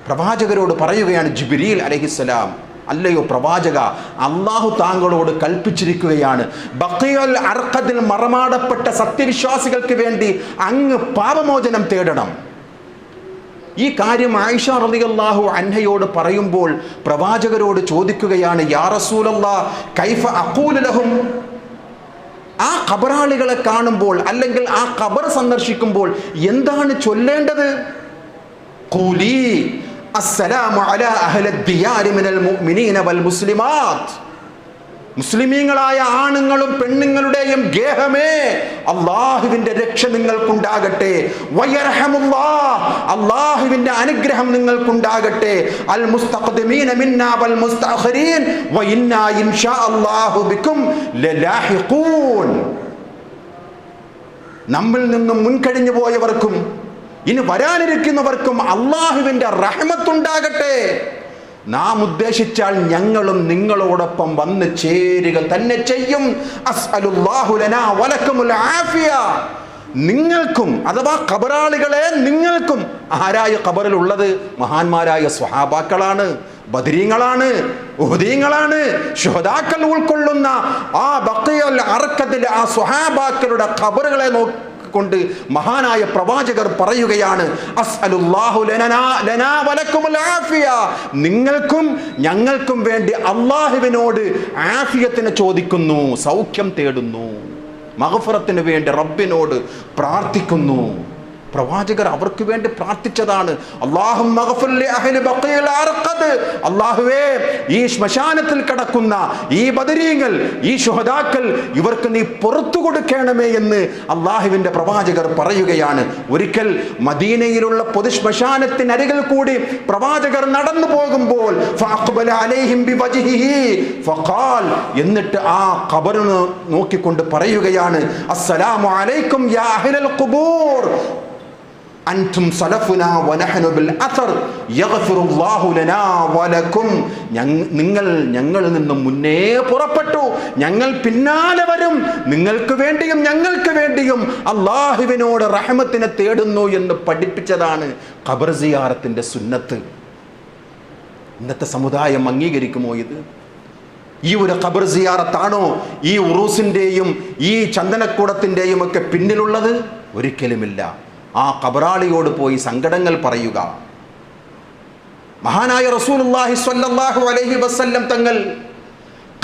പ്രവാചകരോട് പറയുകയാണ് ജിബ്രീൽ അലൈഹിസ്സലാം, അല്ലയോ പ്രവാചക, അള്ളാഹു താങ്കളോട് കൽപ്പിച്ചിരിക്കുകയാണ് ബഖീഉൽ അർഖദിൽ മറമാടപ്പെട്ട സത്യവിശ്വാസികൾക്ക് വേണ്ടി അങ്ങ് പാപമോചനം തേടണം. ഈ കാര്യം ആയിഷ റളിയല്ലാഹു അൻഹയോട് പറയുമ്പോൾ പ്രവാചകരോട് ചോദിക്കുകയാണ്, യാ റസൂലല്ലാഹ് കൈഫ അഖൂലു ലഹും. ആ ഖബറാളികളെ കാണുമ്പോൾ, അല്ലെങ്കിൽ ആ ഖബർ സന്ദർശിക്കുമ്പോൾ എന്താണ് ചൊല്ലേണ്ടത്? ഖൂലി അസ്സലാമു അലാ അഹ്ലി ദിയാരി മിനൽ മുഅ്മിനീന വൽ മുസ്ലിമാത്ത്. മുസ്ലിമീങ്ങളായ ആണുങ്ങളും പെണ്ണുങ്ങളുടെയും ഗേഹമേ, അള്ളാഹുവിന്റെ രക്ഷ നിങ്ങൾക്കുണ്ടാകട്ടെ. വയർഹമുല്ലാഹ്, അള്ളാഹുവിന്റെ അനുഗ്രഹം നിങ്ങൾക്കുണ്ടാകട്ടെ. അൽ മുസ്തഖ്ദിമീന മിന്നാ വൽ മുസ്തഅഖിരീൻ വ ഇന്നാ ഇൻഷാ അല്ലാഹു ബികും ലലാഹിഖൂൻ. നമ്മിൽ നിന്നും മുൻകഴിഞ്ഞു പോയവർക്കും ഇനി വരാനിരിക്കുന്നവർക്കും അള്ളാഹുവിന്റെ റഹ്മത്തുണ്ടാകട്ടെ. നാം ഉദ്ദേശിച്ചാൽ ഞങ്ങളും നിങ്ങളോടൊപ്പം വന്ന് ചേരുക തന്നെ ചെയ്യും. അസ്അലുല്ലാഹു ലനാ വലക്കുമുൽ ആഫിയ. നിങ്ങൾക്കും അഥവാ ഖബറാളികളെ നിങ്ങൾക്കും. ആരായ ഖബറിലുള്ളത്? മഹാന്മാരായ സ്വഹാബാക്കളാണ്, ബദരീങ്ങളാണ്, ഉഹദീങ്ങളാണ്, ശുഹദാക്കൾ ഉൾക്കൊള്ളുന്ന ആ ബഖീഉൽ അർഖദിലെ ആ സ്വഹാബാക്കളുടെ ഖബറുകളെ കൊണ്ട് മഹാനായ പ്രവാചകർ പറയുകയാണ്, അസ്അലുല്ലാഹു ലനാ വലക്കുമുൽ ആഫിയ. നിങ്ങൾക്കും ഞങ്ങൾക്കും വേണ്ടി അള്ളാഹുവിനോട് ആഫിയത്തിനെ ചോദിക്കുന്നു, സൗഖ്യം തേടുന്നു, മഗ്ഫിറത്തിന് വേണ്ടി റബ്ബിനോട് പ്രാർത്ഥിക്കുന്നു. പ്രവാചകർ അവർക്ക് വേണ്ടി പ്രാർത്ഥിച്ചതാണ്. അല്ലാഹുവേ, ഈ ശ്മശാനത്തിൽ കിടക്കുന്ന ഈ ബദരീങ്ങൾ, ഈ ശുഹദാക്കൾ, ഇവർക്ക് നീ പുറത്തു കൊടുക്കണമേ എന്ന് അള്ളാഹുവിന്റെ പ്രവാചകർ പറയുകയാണ്. ഒരിക്കൽ മദീനയിലുള്ള പൊതു ശ്മശാനത്തിനരികിൽ കൂടി പ്രവാചകർ നടന്നു പോകുമ്പോൾ എന്നിട്ട് ആ ഖബറിനെ നോക്കിക്കൊണ്ട് പറയുകയാണ്, അസ്സലാമു അലൈക്കും യാ അഹ്ലൽ ഖുബൂർ അൻതും സലഫുനാ വനഹ്നു ബിൽ അഥർ യഗ്ഫിറുല്ലാഹു ലനാ വലക്കും. നിങ്ങൾ ഞങ്ങളിൽ നിന്നും മുന്നേ പുറപ്പെട്ടു, ഞങ്ങൾ പിന്നാലെ വരും, നിങ്ങൾക്ക് വേണ്ടിയും ഞങ്ങൾക്ക് വേണ്ടിയും അള്ളാഹുവിനോട് റഹ്മത്തിനെ തേടുന്നു എന്ന് പഠിപ്പിച്ചതാണ് ഖബർ സിയാറത്തിന്റെ സുന്നത്ത്. ഇന്നത്തെ സമുദായം അംഗീകരിക്കുമോ ഇത്? ഈ ഒരു ഖബർ സിയാറത്താണോ ഈ ഉറൂസിന്റെയും ഈ ചന്ദനക്കൂടത്തിന്റെയും ഒക്കെ പിന്നിലുള്ളത്? ഒരിക്കലുമില്ല. ആ ഖബറാളിയോട് പോയി സങ്കടങ്ങൾ പറയുക. മഹാനായ റസൂലുള്ളാഹി സ്വല്ലല്ലാഹു അലൈഹി വസല്ലം തങ്ങൾ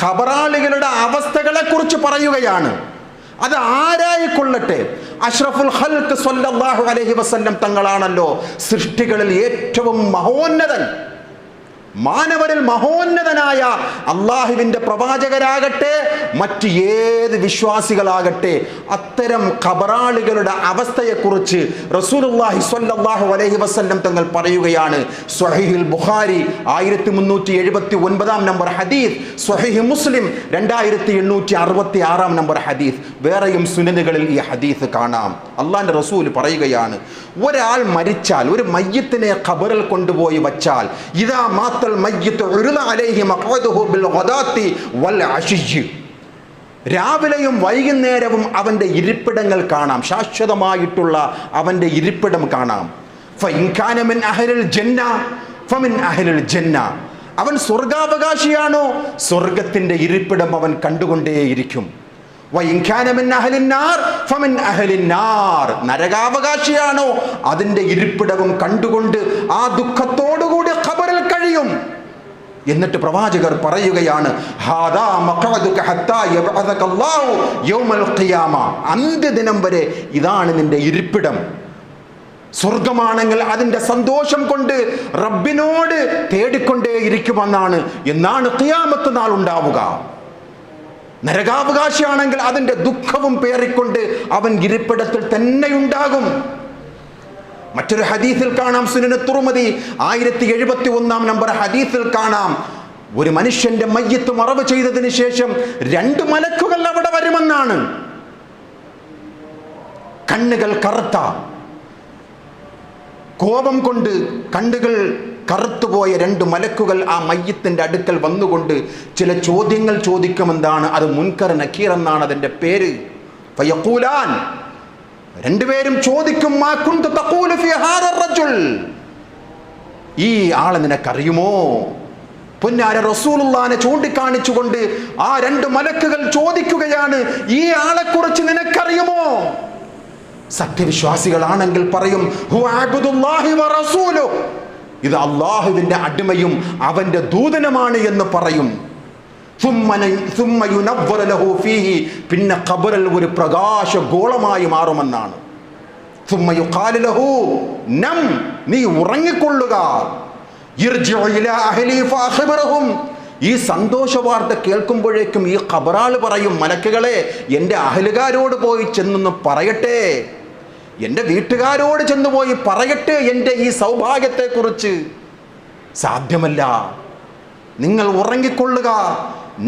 ഖബറാളികളുടെ അവസ്ഥകളെ കുറിച്ച് പറയുകയാണ്. അത് ആരായിക്കൊള്ളട്ടെ, അഷ്റഫുൽ ഖൽഖ് സ്വല്ലല്ലാഹു അലൈഹി വസല്ലം തങ്ങളാണല്ലോ സൃഷ്ടികളിൽ ഏറ്റവും മഹോന്നതൻ. മാനവരിൽ മഹോന്നതനായ അള്ളാഹുവിന്റെ പ്രവാചകരാകട്ടെ മറ്റ് ഏത് വിശ്വാസികളാകട്ടെ അത്തരം ഖബറാളികളുടെ അവസ്ഥയെക്കുറിച്ച് റസൂലുള്ളാഹി സ്വല്ലല്ലാഹു അലൈഹി വസല്ലം തങ്ങൾ പറയുകയാണ്. സ്വഹീഹുൽ ബുഖാരി 1379 നമ്പർ ഹദീസ്, സ്വഹീഹ് മുസ്ലിം 2866 നമ്പർ ഹദീസ്, വേറെയും സുനനുകളിൽ ഈ ഹദീസ് കാണാം. അള്ളാഹുവിന്റെ റസൂൽ പറയുകയാണ്, ഒരാൾ മരിച്ചാൽ, ഒരു മയ്യിത്തിനെ ഖബറിൽ കൊണ്ടുപോയി വച്ചാൽ, ഇദാ മാത്തൽ മയ്യിത്ത് ഉരിദ അലൈഹി മഖ്അദുഹു ബിൽ ഗദാത്തി വൽ അശിയ്യ്, രാവിലെയും വൈകുന്നേരവും അവന്റെ ഇരിപ്പിടങ്ങൾ കാണാം, ശാശ്വതമായിട്ടുള്ള അവന്റെ ഇരിപ്പിടം കാണാം. ഫഇൻ കാന മിൻ അഹ്ലിൽ ജന്ന ഫമിൻ അഹ്ലിൽ ജന്ന, അവൻ സ്വർഗാവകാശിയാണോ സ്വർഗത്തിന്റെ ഇരിപ്പിടം അവൻ കണ്ടുകൊണ്ടേയിരിക്കും. നരകാവകാശിയാണോ അതിന്റെ ഇരിപ്പിടവും കണ്ടുകൊണ്ട് ആ ദുഃഖത്തോടുകൂടി ഖബറിൽ കഴിയും. എന്നിട്ട് പ്രവാചകർ പറയുകയാണ്, അന്ത്യദിനം വരെ ഇതാണ് നിന്റെ ഇരിപ്പിടം. സ്വർഗമാണെങ്കിൽ അതിന്റെ സന്തോഷം കൊണ്ട് റബ്ബിനോട് തേടിക്കൊണ്ടേയിരിക്കുമെന്നാണ്, എന്നാണ് ഖിയാമത്ത് നാൾ ഉണ്ടാവുക. നരകാവകാശിയാണെങ്കിൽ അതിന്റെ ദുഃഖവും പേറിക്കൊണ്ട് അവൻ ഇരിപ്പിടത്തിൽ തന്നെ ഉണ്ടാകും. മറ്റൊരു ഹദീസിൽ കാണാം, സുനന് തുർമുദി 1071 നമ്പർ ഹദീസിൽ കാണാം, ഒരു മനുഷ്യന്റെ മയ്യിത്ത് മറവ് ചെയ്തതിന് ശേഷം 2 മലക്കുകൾ അവിടെ വരുമെന്നാണ്. കണ്ണുകൾ കറുത്ത, കോപം കൊണ്ട് കണ്ണുകൾ കറുത്തുപോയ 2 മലക്കുകൾ ആ മയ്യിത്തിന്റെ അടുക്കൽ വന്നുകൊണ്ട് ചില ചോദ്യങ്ങൾ ചോദിക്കുമെന്നാണ്. അത് മുൻകർ നക്കീർ എന്നാണ് അതിന്റെ പേര്. ഫയഖൂലാൻ, 2 പേരും ചോദിക്കും, മാ കുന്ത തഖൂലു ഫീ ഹാദാ റജുൽ, ഈ ആളെ നിനക്കറിയുമോ? പൊന്നാര റസൂലുള്ളാഹിനെ ചൂണ്ടിക്കാണിച്ചുകൊണ്ട് ആ 2 മലക്കുകൾ ചോദിക്കുകയാണ്, ഈ ആളെക്കുറിച്ച് നിനക്കറിയുമോ? സത്യവിശ്വാസികളാണെങ്കിൽ പറയും, ഹുവ അബ്ദുല്ലാഹി വ റസൂലുഹു, ഇത് അള്ളാഹുവിന്റെ അടിമയും അവന്റെ ദൂതനുമാണ് എന്ന് പറയും. പിന്നെ ഖബറിൽ ഒരു പ്രകാശ ഗോളമായി മാറുമെന്നാണ്. നീ ഉറങ്ങിക്കൊള്ളുക, ഈ സന്തോഷ വാർത്ത കേൾക്കുമ്പോഴേക്കും ഈ ഖബറാള് പറയും, മലക്കുകളെ എൻ്റെ അഹലുകാരോട് പോയി ചെന്നൊന്ന് പറയട്ടെ, എൻ്റെ വീട്ടുകാരോട് ചെന്നുപോയി പറയട്ടെ എൻ്റെ ഈ സൗഭാഗ്യത്തെക്കുറിച്ച്. സാധ്യമല്ല, നിങ്ങൾ ഉറങ്ങിക്കൊള്ളുക,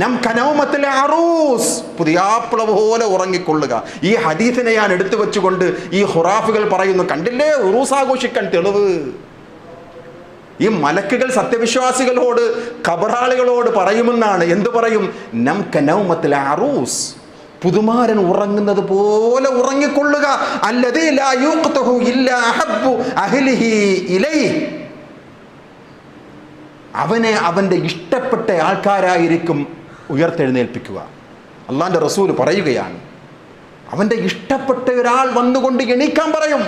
നം കനൗമത്തിൽ അറൂസ്, പുതിയാപ്പിള പോലെ ഉറങ്ങിക്കൊള്ളുക. ഈ ഹദീസിനെ ഞാൻ എടുത്തു വെച്ചുകൊണ്ട് ഈ ഖുറാഫുകൾ പറയുന്നു, കണ്ടില്ലേ ഉറൂസ് ആഘോഷിക്കാൻ തെളിവ്. ഈ മലക്കുകൾ സത്യവിശ്വാസികളോട് ഖബറാളികളോട് പറയുമെന്നാണ്. എന്തു പറയും? നം കനൗമത്തിൽ അറൂസ്, പുതുമാരൻ ഉറങ്ങുന്നത് പോലെ ഉറങ്ങിക്കൊള്ളുക. അല്ലദീ ലാ യുഖ്തഹു ഇല്ലാ അഹബ്ബു അഹ്ലിഹി ഇലൈഹി, അവനെ അവൻ്റെ ഇഷ്ടപ്പെട്ട ആൾക്കാരായിരിക്കും ഉയർത്തെഴുന്നേൽപ്പിക്കുക. അള്ളാന്റെ റസൂൽ പറയുകയാണ്, അവൻ്റെ ഇഷ്ടപ്പെട്ട ഒരാൾ വന്നുകൊണ്ട് എണീക്കാൻ പറയും.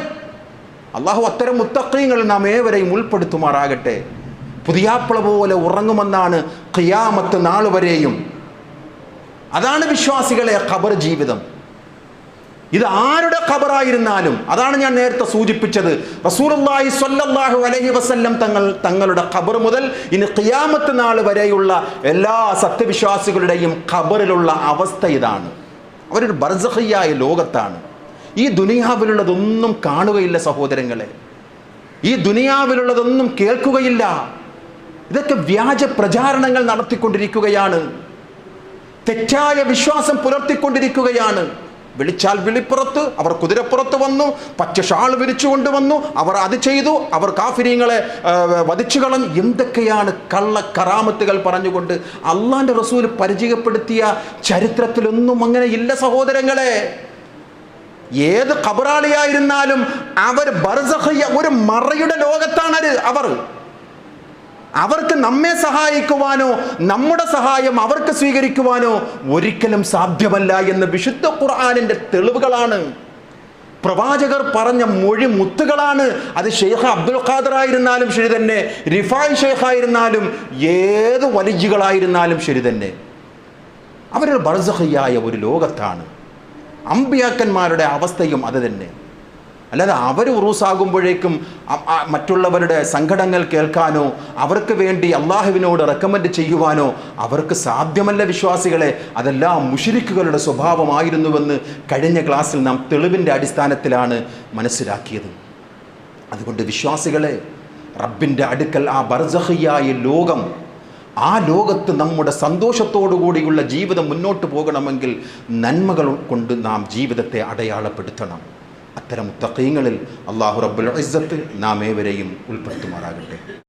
അള്ളാഹു അത്തരം മുത്തഖീങ്ങൾ നാം ഏവരെയും ഉൾപ്പെടുത്തുമാറാകട്ടെ. പുതിയാപ്പിള പോലെ ഉറങ്ങുമെന്നാണ് ഖിയാമത്ത് നാൾ വരെയും. അതാണ് വിശ്വാസികളെ ഖബർ ജീവിതം. ഇത് ആരുടെ ഖബറായിരുന്നാലും, അതാണ് ഞാൻ നേരത്തെ സൂചിപ്പിച്ചത്, റസൂലുള്ളാഹി സ്വല്ലല്ലാഹു അലൈഹി വസല്ലം തങ്ങളുടെ ഖബർ മുതൽ ഇനി ഖിയാമത്ത് നാൾ വരെയുള്ള എല്ലാ സത്യവിശ്വാസികളുടെയും ഖബറിലുള്ള അവസ്ഥ ഇതാണ്. അവരൊരു ബർസഖിയായ ലോകത്താണ്. ഈ ദുനിയാവിലുള്ളതൊന്നും കാണുകയില്ല സഹോദരങ്ങളെ, ഈ ദുനിയാവിലുള്ളതൊന്നും കേൾക്കുകയില്ല. ഇതൊക്കെ വ്യാജ പ്രചാരണങ്ങൾ നടത്തിക്കൊണ്ടിരിക്കുകയാണ്, തെറ്റായ വിശ്വാസം പുലർത്തിക്കൊണ്ടിരിക്കുകയാണ്. വിളിച്ചാൽ വിളിപ്പുറത്ത്, അവർ കുതിരപ്പുറത്ത് വന്നു, പച്ച ഷാൾ വിരിച്ചു കൊണ്ടുവന്നു, അവർ അത് ചെയ്തു, അവർ കാഫിരീങ്ങളെ വധിച്ചു കളഞ്ഞു. എന്തൊക്കെയാണ് കള്ള കറാമത്തുകൾ പറഞ്ഞുകൊണ്ട്. അള്ളാന്റെ റസൂൽ പരിചയപ്പെടുത്തിയ ചരിത്രത്തിലൊന്നും അങ്ങനെ ഇല്ല സഹോദരങ്ങളെ. ഏത് ഖബറാളിയായിരുന്നാലും അവർ ബർസഖിയ, ഒരു മറയുടെ ലോകത്താണ് അവർക്ക് നമ്മെ സഹായിക്കുവാനോ നമ്മുടെ സഹായം അവർക്ക് സ്വീകരിക്കുവാനോ ഒരിക്കലും സാധ്യമല്ല എന്ന് വിശുദ്ധ ഖുർആനിന്റെ തെളിവുകളാണ്, പ്രവാചകർ പറഞ്ഞ മൊഴി മുത്തുകളാണ്. അത് ഷെയ്ഖ് അബ്ദുൽ ഖാദർ ആയിരുന്നാലും ശരി തന്നെ, റിഫായ് ഷെയ്ഖ് ആയിരുന്നാലും ഏത് വലിയുകളായിരുന്നാലും ശരി തന്നെ, അവരൊരു ബർസഖിയായ ഒരു ലോകത്താണ്. അമ്പിയാക്കന്മാരുടെ അവസ്ഥയും അത് തന്നെ. അല്ലാതെ അവർ ഉറൂസാകുമ്പോഴേക്കും മറ്റുള്ളവരുടെ സങ്കടങ്ങൾ കേൾക്കാനോ അവർക്ക് വേണ്ടി അള്ളാഹുവിനോട് റെക്കമെൻഡ് ചെയ്യുവാനോ അവർക്ക് സാധ്യമല്ല വിശ്വാസികളെ. അതെല്ലാം മുശ്രിക്കുകളുടെ സ്വഭാവമായിരുന്നുവെന്ന് കഴിഞ്ഞ ക്ലാസ്സിൽ നാം തെളിവിൻ്റെ അടിസ്ഥാനത്തിലാണ് മനസ്സിലാക്കിയത്. അതുകൊണ്ട് വിശ്വാസികളെ, റബ്ബിൻ്റെ അടുക്കൽ ആ ബർസഖിയായ ലോകം, ആ ലോകത്ത് നമ്മുടെ സന്തോഷത്തോടു കൂടിയുള്ള ജീവിതം മുന്നോട്ട് പോകണമെങ്കിൽ നന്മകൾ കൊണ്ട് നാം ജീവിതത്തെ അടയാളപ്പെടുത്തണം. അത്തരം മുത്തഖീങ്ങളിൽ അല്ലാഹു റബ്ബുൽ ഇസ്സത്ത് നാം ഏവരെയും ഉൾപ്പെടുത്തുമാറാകട്ടെ.